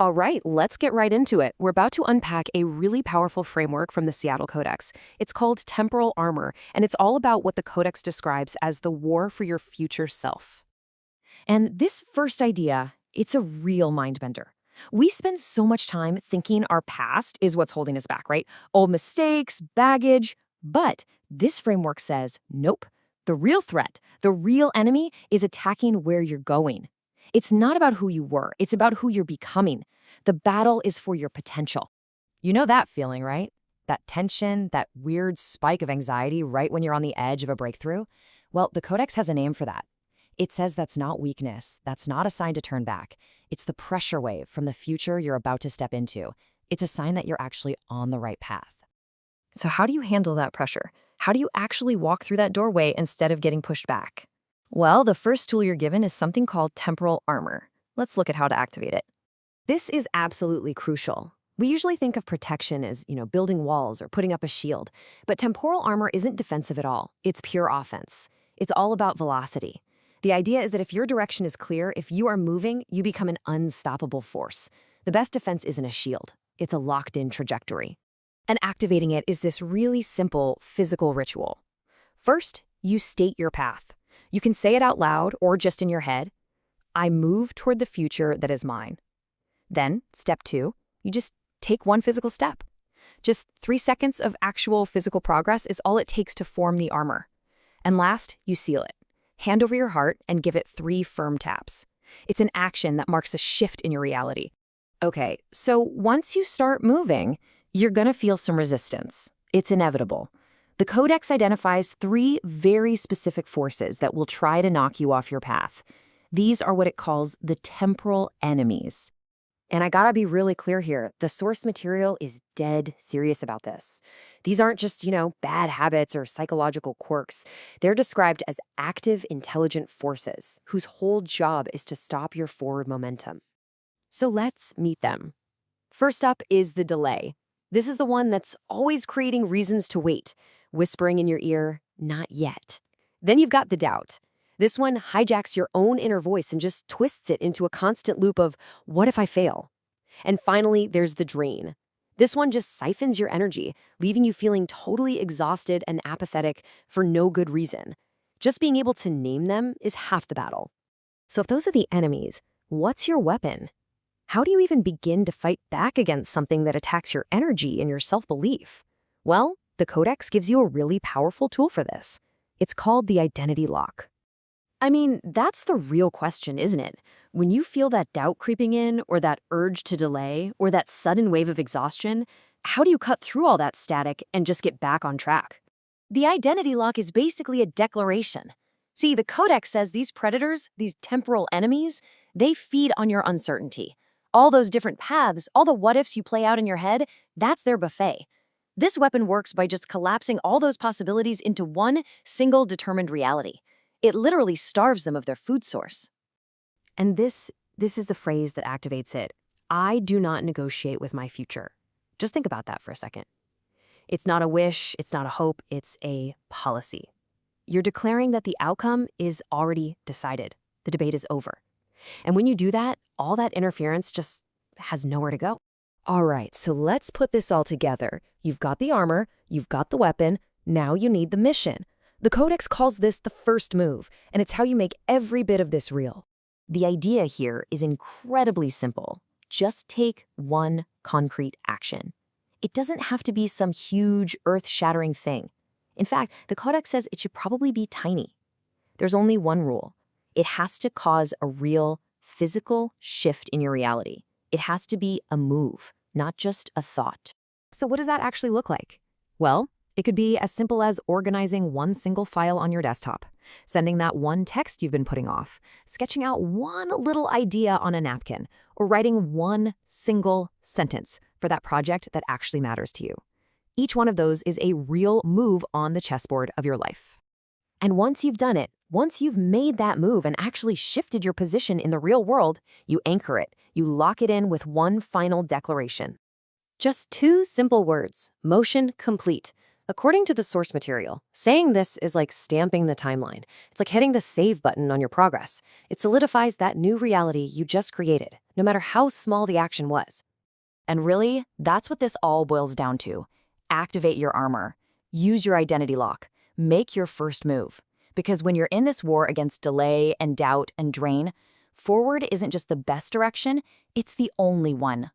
All right, let's get right into it. We're about to unpack a really powerful framework from the Seattle Codex. It's called Temporal Armor, and it's all about what the Codex describes as the war for your future self. And this first idea, it's a real mind bender. We spend so much time thinking our past is what's holding us back, right? Old mistakes, baggage. But this framework says, nope. The real threat, the real enemy, is attacking where you're going. It's not about who you were, it's about who you're becoming. The battle is for your potential. You know that feeling, right? That tension, that weird spike of anxiety right when you're on the edge of a breakthrough? Well, the Codex has a name for that. It says that's not weakness, that's not a sign to turn back. It's the pressure wave from the future you're about to step into. It's a sign that you're actually on the right path. So how do you handle that pressure? How do you actually walk through that doorway instead of getting pushed back? Well, the first tool you're given is something called Temporal Armor. Let's look at how to activate it. This is absolutely crucial. We usually think of protection as, building walls or putting up a shield, but temporal armor isn't defensive at all. It's pure offense. It's all about velocity. The idea is that if your direction is clear, if you are moving, you become an unstoppable force. The best defense isn't a shield. It's a locked-in trajectory. And activating it is this really simple physical ritual. First, you state your path. You can say it out loud or just in your head. I move toward the future that is mine. Then, step 2, you just take one physical step. Just 3 seconds of actual physical progress is all it takes to form the armor. And last, you seal it. Hand over your heart and give it 3 firm taps. It's an action that marks a shift in your reality. Okay, so once you start moving, you're gonna feel some resistance. It's inevitable. The Codex identifies 3 very specific forces that will try to knock you off your path. These are what it calls the temporal enemies. And I gotta be really clear here, the source material is dead serious about this. These aren't just, bad habits or psychological quirks. They're described as active, intelligent forces whose whole job is to stop your forward momentum. So let's meet them. First up is the delay. This is the one that's always creating reasons to wait, whispering in your ear, not yet. Then you've got the doubt. This one hijacks your own inner voice and just twists it into a constant loop of, what if I fail? And finally, there's the drain. This one just siphons your energy, leaving you feeling totally exhausted and apathetic for no good reason. Just being able to name them is half the battle. So if those are the enemies, what's your weapon? How do you even begin to fight back against something that attacks your energy and your self-belief? Well, the Codex gives you a really powerful tool for this. It's called the identity lock. I mean, that's the real question, isn't it? When you feel that doubt creeping in, or that urge to delay, or that sudden wave of exhaustion, how do you cut through all that static and just get back on track? The identity lock is basically a declaration. See, the Codex says these predators, these temporal enemies, they feed on your uncertainty. All those different paths, all the what-ifs you play out in your head, that's their buffet. This weapon works by just collapsing all those possibilities into one single determined reality. It literally starves them of their food source. And this is the phrase that activates it. I do not negotiate with my future. Just think about that for a second. It's not a wish, it's not a hope, it's a policy. You're declaring that the outcome is already decided. The debate is over. And when you do that, all that interference just has nowhere to go. All right, so let's put this all together. You've got the armor, you've got the weapon, now you need the mission. The Codex calls this the first move, and it's how you make every bit of this real. The idea here is incredibly simple. Just take one concrete action. It doesn't have to be some huge, earth-shattering thing. In fact, the Codex says it should probably be tiny. There's only one rule. It has to cause a real, physical shift in your reality. It has to be a move, not just a thought. So what does that actually look like? Well, it could be as simple as organizing one single file on your desktop, sending that one text you've been putting off, sketching out one little idea on a napkin, or writing one single sentence for that project that actually matters to you. Each one of those is a real move on the chessboard of your life. And once you've done it, once you've made that move and actually shifted your position in the real world, you anchor it, you lock it in with one final declaration. Just 2 simple words, motion complete. According to the source material, saying this is like stamping the timeline. It's like hitting the save button on your progress. It solidifies that new reality you just created, no matter how small the action was. And really, that's what this all boils down to. Activate your armor. Use your identity lock. Make your first move. Because when you're in this war against delay and doubt and drain, forward isn't just the best direction, it's the only one.